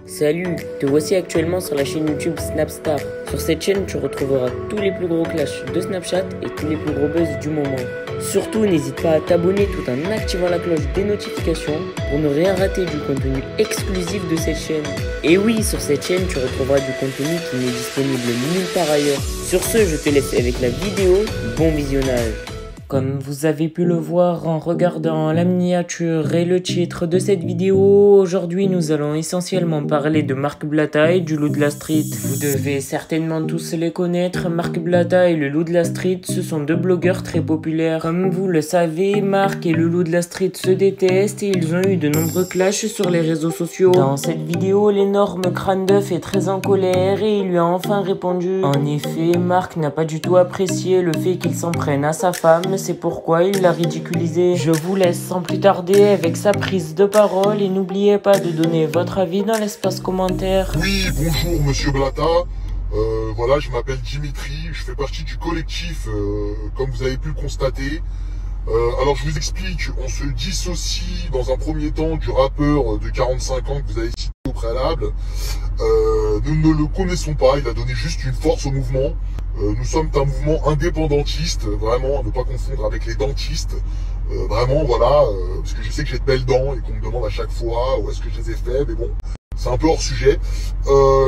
Salut, te voici actuellement sur la chaîne YouTube Snapstar. Sur cette chaîne, tu retrouveras tous les plus gros clashs de Snapchat et tous les plus gros buzz du moment. Surtout, n'hésite pas à t'abonner tout en activant la cloche des notifications pour ne rien rater du contenu exclusif de cette chaîne. Et oui, sur cette chaîne, tu retrouveras du contenu qui n'est disponible nulle part ailleurs. Sur ce, je te laisse avec la vidéo. Bon visionnage. Comme vous avez pu le voir en regardant la miniature et le titre de cette vidéo, aujourd'hui nous allons essentiellement parler de Marc Blatta et du loup de la street. Vous devez certainement tous les connaître, Marc Blatta et le loup de la street, ce sont deux blogueurs très populaires. Comme vous le savez, Marc et le loup de la street se détestent et ils ont eu de nombreux clashs sur les réseaux sociaux. Dans cette vidéo, l'énorme crâne d'œuf est très en colère et il lui a enfin répondu. En effet, Marc n'a pas du tout apprécié le fait qu'il s'en prenne à sa femme. C'est pourquoi il l'a ridiculisé. Je vous laisse sans plus tarder avec sa prise de parole et n'oubliez pas de donner votre avis dans l'espace commentaire. Oui, bonjour monsieur Blatta. Voilà, je m'appelle Dimitri, je fais partie du collectif, comme vous avez pu le constater. Alors je vous explique, on se dissocie dans un premier temps du rappeur de 45 ans que vous avez cité au préalable. Nous ne le connaissons pas, il a donné juste une force au mouvement. Nous sommes un mouvement indépendantiste, vraiment, à ne pas confondre avec les dentistes. Vraiment, voilà, parce que je sais que j'ai de belles dents et qu'on me demande à chaque fois où est-ce que je les ai fait, mais bon, c'est un peu hors sujet.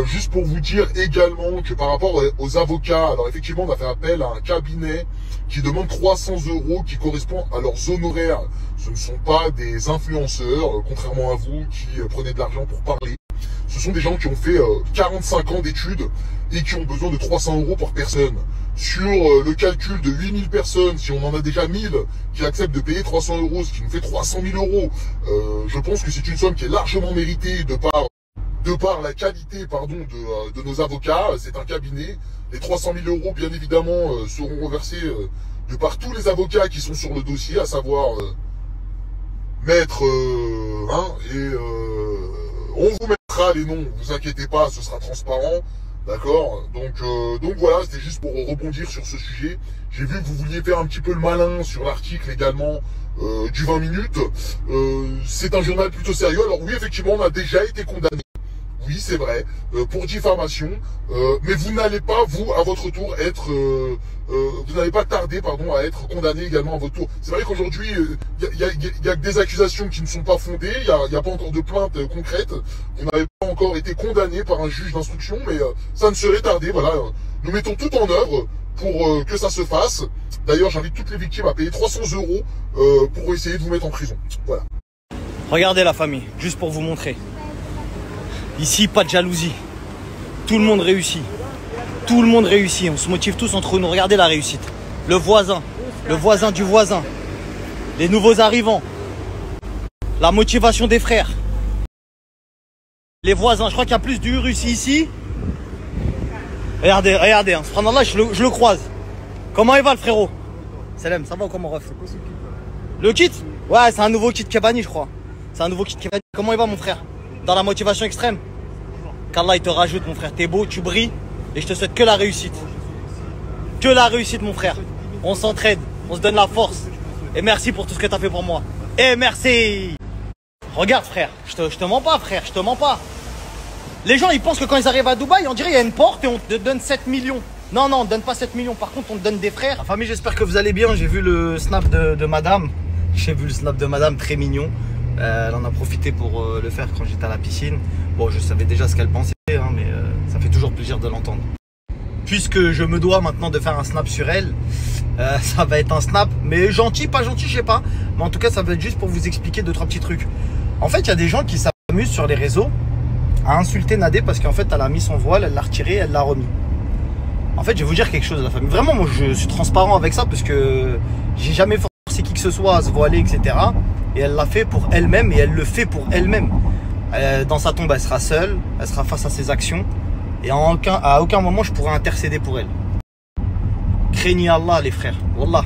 Juste pour vous dire également que par rapport aux avocats, alors effectivement, on a fait appel à un cabinet qui demande 300 € qui correspond à leurs honoraires. Ce ne sont pas des influenceurs, contrairement à vous, qui prenez de l'argent pour parler. Ce sont des gens qui ont fait 45 ans d'études et qui ont besoin de 300 € par personne. Sur le calcul de 8000 personnes, si on en a déjà 1000 qui acceptent de payer 300 €, ce qui nous fait 300 000 €, je pense que c'est une somme qui est largement méritée de par la qualité de nos avocats. C'est un cabinet. Les 300 000 €, bien évidemment, seront reversés de par tous les avocats qui sont sur le dossier, à savoir Maître on vous mettra les noms, vous inquiétez pas, ce sera transparent, d'accord. Donc voilà, c'était juste pour rebondir sur ce sujet. J'ai vu que vous vouliez faire un petit peu le malin sur l'article également du 20 minutes. C'est un journal plutôt sérieux. Alors oui, effectivement, on a déjà été condamné. Oui, c'est vrai, pour diffamation, mais vous n'allez pas, vous, à votre tour, vous n'allez pas tarder, à être condamné également à votre tour. C'est vrai qu'aujourd'hui, il y a que des accusations qui ne sont pas fondées, il n'y a pas encore de plainte concrète, vous n'avez pas encore été condamné par un juge d'instruction, mais ça ne serait tardé, voilà. Nous mettons tout en œuvre pour que ça se fasse. D'ailleurs, j'invite toutes les victimes à payer 300 € pour essayer de vous mettre en prison. Voilà. Regardez la famille, juste pour vous montrer. Ici, pas de jalousie. Tout le monde réussit. Tout le monde réussit. On se motive tous entre nous. Regardez la réussite. Le voisin du voisin. Les nouveaux arrivants. La motivation des frères. Les voisins. Je crois qu'il y a plus du Russie ici. Regardez, hein. Subhanallah, je le croise. Comment il va le frérot? Salam, ça va ou comment ref? Le kit? Ouais, c'est un nouveau kit Kebani, je crois. C'est un nouveau kit Kebani. Comment il va mon frère? Dans la motivation extrême? Qu'Allah il te rajoute mon frère, t'es beau, tu brilles et je te souhaite que la réussite. Que la réussite mon frère. On s'entraide, on se donne la force. Et merci pour tout ce que t'as fait pour moi. Et merci. Regarde frère, je te mens pas frère, je te mens pas. Les gens ils pensent que quand ils arrivent à Dubaï, on dirait il y a une porte et on te donne 7 millions. Non, on ne donne pas 7 millions, par contre on te donne des frères. La famille, j'espère que vous allez bien, j'ai vu le snap de madame. J'ai vu le snap de madame, très mignon. Elle en a profité pour le faire quand j'étais à la piscine. Bon, je savais déjà ce qu'elle pensait, hein, mais ça fait toujours plaisir de l'entendre. Puisque je me dois maintenant de faire un snap sur elle, ça va être un snap, mais gentil, pas gentil, je sais pas. Mais en tout cas, ça va être juste pour vous expliquer 2-3 petits trucs. En fait, il y a des gens qui s'amusent sur les réseaux à insulter Nadé parce qu'en fait, elle a mis son voile, elle l'a retiré, elle l'a remis. En fait, je vais vous dire quelque chose, la famille. Vraiment, moi, je suis transparent avec ça parce que j'ai jamais forcé qui que ce soit à se voiler, etc. Et elle l'a fait pour elle-même et elle le fait pour elle-même. Dans sa tombe, elle sera seule, elle sera face à ses actions. Et à aucun moment, je pourrai intercéder pour elle. Craignez Allah, les frères. Wallah.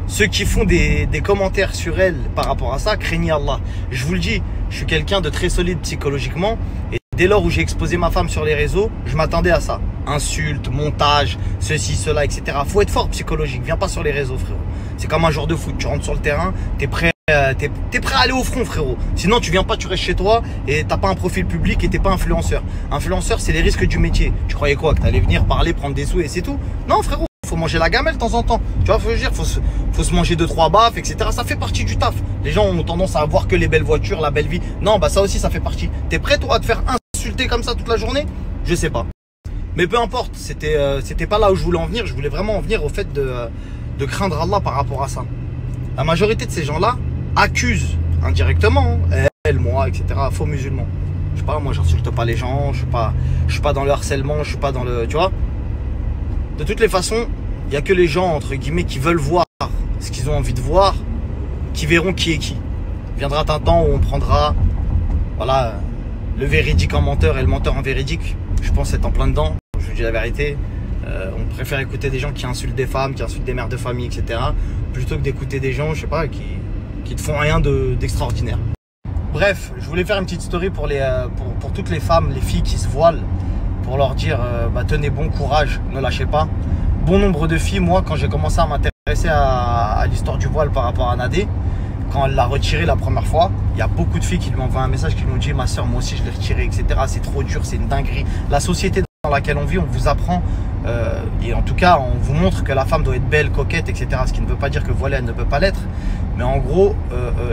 Ceux qui font des commentaires sur elle par rapport à ça, craignez Allah. Je vous le dis, je suis quelqu'un de très solide psychologiquement. Et dès lors où j'ai exposé ma femme sur les réseaux, je m'attendais à ça. Insultes, montage, ceci, cela, etc. Faut être fort psychologique. Viens pas sur les réseaux, frérot. C'est comme un joueur de foot. Tu rentres sur le terrain, t'es prêt t'es prêt à aller au front, frérot. Sinon, tu viens pas, tu restes chez toi et t'as pas un profil public et t'es pas influenceur. Influenceur, c'est les risques du métier. Tu croyais quoi? Que t'allais venir parler, prendre des sous et c'est tout? Non, frérot. Faut manger la gamelle de temps en temps. Tu vois, faut se manger 2-3 baffes, etc. Ça fait partie du taf. Les gens ont tendance à voir que les belles voitures, la belle vie. Non, bah ça aussi, ça fait partie. T'es prêt, toi, à te faire insulter comme ça toute la journée? Je sais pas. Mais peu importe, c'était pas là où je voulais en venir. Je voulais vraiment en venir au fait de craindre Allah par rapport à ça. La majorité de ces gens-là accusent indirectement, elle, moi, etc., faux musulmans. Je sais pas, moi, j'insulte pas les gens, je suis pas dans le harcèlement, je suis pas dans le... Tu vois? De toutes les façons, il n'y a que les gens, entre guillemets, qui veulent voir ce qu'ils ont envie de voir, qui verront qui est qui. Il viendra un temps où on prendra, voilà, le véridique en menteur et le menteur en véridique. Je pense être en plein dedans, je vous dis la vérité. On préfère écouter des gens qui insultent des femmes, qui insultent des mères de famille, etc. plutôt que d'écouter des gens, je sais pas, qui te font rien d'extraordinaire. Bref, je voulais faire une petite story pour toutes les femmes, les filles qui se voilent, pour leur dire, bah, tenez bon courage, ne lâchez pas. Bon nombre de filles, moi, quand j'ai commencé à m'intéresser à l'histoire du voile par rapport à Nadé, quand elle l'a retiré la première fois, il y a beaucoup de filles qui lui ont envoyé un message, qui lui ont dit, ma soeur, moi aussi je l'ai retiré, etc. C'est trop dur, c'est une dinguerie. La société dans laquelle on vit, on vous apprend, et en tout cas, on vous montre que la femme doit être belle, coquette, etc. Ce qui ne veut pas dire que voilée, elle ne peut pas l'être. Mais en gros,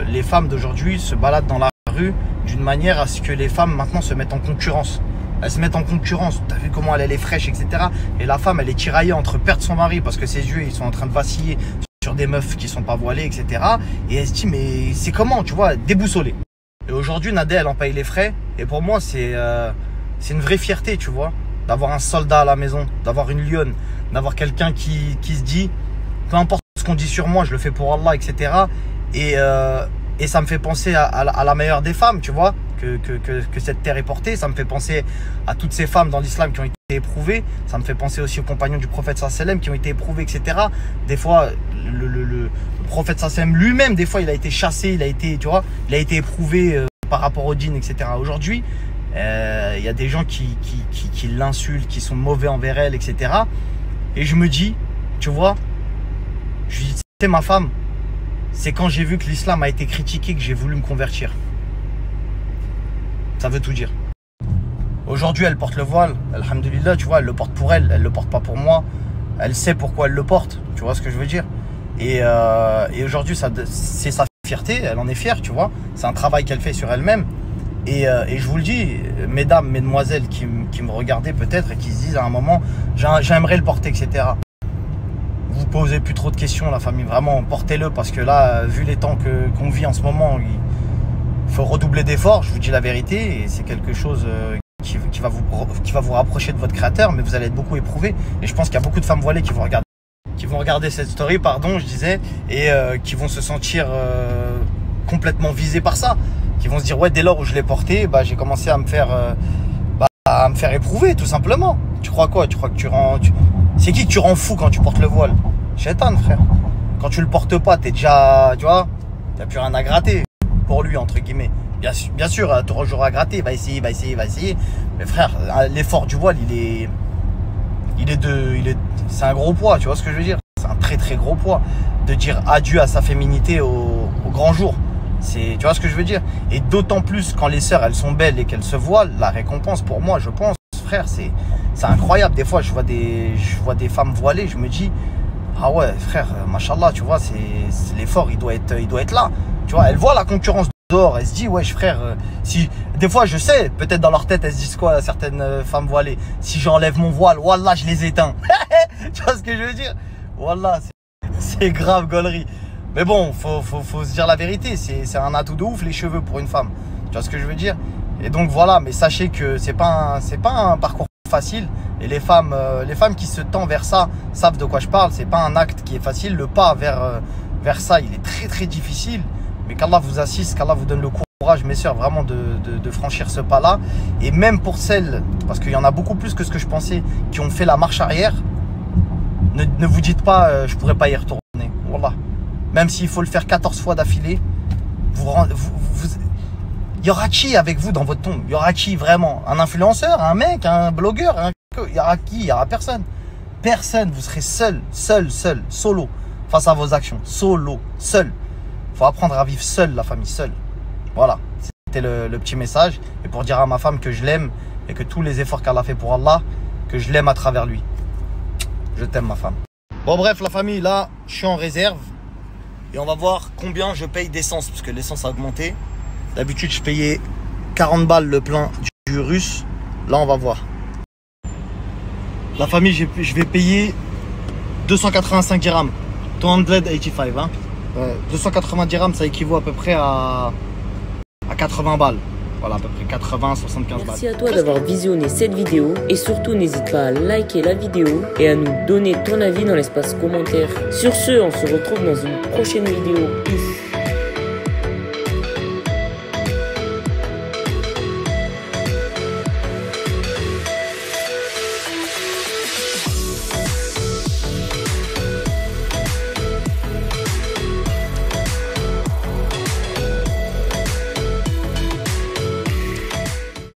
les femmes d'aujourd'hui se baladent dans la rue d'une manière à ce que les femmes maintenant se mettent en concurrence. Elles se mettent en concurrence, t'as vu comment elle est fraîche, etc. Et la femme, elle est tiraillée entre perdre son mari parce que ses yeux, ils sont en train de vaciller sur des meufs qui sont pas voilées, etc. Et elle se dit, mais c'est comment, tu vois, déboussolée. Et aujourd'hui, Nadé, elle en paye les frais. Et pour moi, c'est une vraie fierté, tu vois, d'avoir un soldat à la maison, d'avoir une lionne, d'avoir quelqu'un qui se dit, peu importe ce qu'on dit sur moi, je le fais pour Allah, etc. Et ça me fait penser à la meilleure des femmes, tu vois, que cette terre est portée. Ça me fait penser à toutes ces femmes dans l'islam qui ont été éprouvées. Ça me fait penser aussi aux compagnons du prophète sallam qui ont été éprouvés, etc. Des fois, le prophète sallam lui-même, des fois, il a été chassé, il a été, tu vois, il a été éprouvé par rapport au djinn, etc. Aujourd'hui, il y a des gens qui l'insultent, qui sont mauvais envers elle, etc. Et je me dis, tu vois, je dis, c'est ma femme. C'est quand j'ai vu que l'islam a été critiqué que j'ai voulu me convertir. Ça veut tout dire. Aujourd'hui, elle porte le voile. Alhamdulillah, tu vois, elle le porte pour elle. Elle le porte pas pour moi. Elle sait pourquoi elle le porte. Tu vois ce que je veux dire? Et aujourd'hui, c'est sa fierté. Elle en est fière, tu vois. C'est un travail qu'elle fait sur elle-même. Et je vous le dis, mesdames, mesdemoiselles qui me regardaient peut-être et qui se disent à un moment, j'aimerais le porter, etc. Vous posez plus trop de questions, la famille. Vraiment, portez-le parce que là, vu les temps qu'on vit en ce moment, il faut redoubler d'efforts. Je vous dis la vérité, et c'est quelque chose qui va vous rapprocher de votre créateur, mais vous allez être beaucoup éprouvé. Et je pense qu'il y a beaucoup de femmes voilées qui vont regarder cette story, pardon, je disais, et qui vont se sentir complètement visées par ça, qui vont se dire ouais, dès lors où je l'ai porté, bah, j'ai commencé à me faire éprouver, tout simplement. Tu crois quoi? Tu crois que c'est qui que tu rends fou quand tu portes le voile? Shaitan, frère. Quand tu le portes pas, t'es déjà, tu vois, t'as plus rien à gratter pour lui, entre guillemets. Bien sûr, tu auras toujours à gratter, il va essayer. Mais frère, l'effort du voile, c'est un gros poids, tu vois ce que je veux dire? C'est un très très gros poids de dire adieu à sa féminité au grand jour. Tu vois ce que je veux dire? Et d'autant plus quand les sœurs, elles sont belles et qu'elles se voilent, la récompense pour moi, je pense, frère, c'est incroyable. Des fois, je vois des femmes voilées, je me dis, ah ouais, frère, machallah, tu vois, l'effort, il doit être là. Tu vois, elles voient la concurrence dehors, elles se disent, ouais, frère, si des fois, je sais, peut-être dans leur tête, elles se disent quoi, certaines femmes voilées, si j'enlève mon voile, wallah, je les éteins. Tu vois ce que je veux dire? Wallah, c'est grave gaulerie. Mais bon, faut se dire la vérité, c'est un atout de ouf les cheveux pour une femme. Tu vois ce que je veux dire? Et donc voilà, mais sachez que c'est pas un parcours facile. Et les femmes qui se tendent vers ça savent de quoi je parle. C'est pas un acte qui est facile. Le pas vers ça, il est très très difficile. Mais qu'Allah vous assiste, qu'Allah vous donne le courage, mes sœurs, vraiment de franchir ce pas-là. Et même pour celles, parce qu'il y en a beaucoup plus que ce que je pensais, qui ont fait la marche arrière, ne vous dites pas je pourrais pas y retourner. Wallah. Même s'il faut le faire 14 fois d'affilée, il y aura qui avec vous dans votre tombe? Il y aura qui vraiment? Un influenceur, un mec, un blogueur? Il y aura qui? Il y aura personne. Personne. Vous serez seul, solo, face à vos actions. Solo, seul. Faut apprendre à vivre seul, la famille, seule. Voilà, c'était le petit message. Et pour dire à ma femme que je l'aime et que tous les efforts qu'elle a fait pour Allah, que je l'aime à travers lui. Je t'aime, ma femme. Bon, bref, la famille, là, je suis en réserve. Et on va voir combien je paye d'essence, parce que l'essence a augmenté. D'habitude, je payais 40 balles le plein du russe. Là, on va voir. La famille, je vais payer 285 dirhams. 285, hein. 280 dirhams, ça équivaut à peu près à 80 balles. Voilà, à peu près 80, 75 balles. Merci à toi d'avoir visionné cette vidéo et surtout n'hésite pas à liker la vidéo et à nous donner ton avis dans l'espace commentaire. Sur ce, on se retrouve dans une prochaine vidéo. Peace.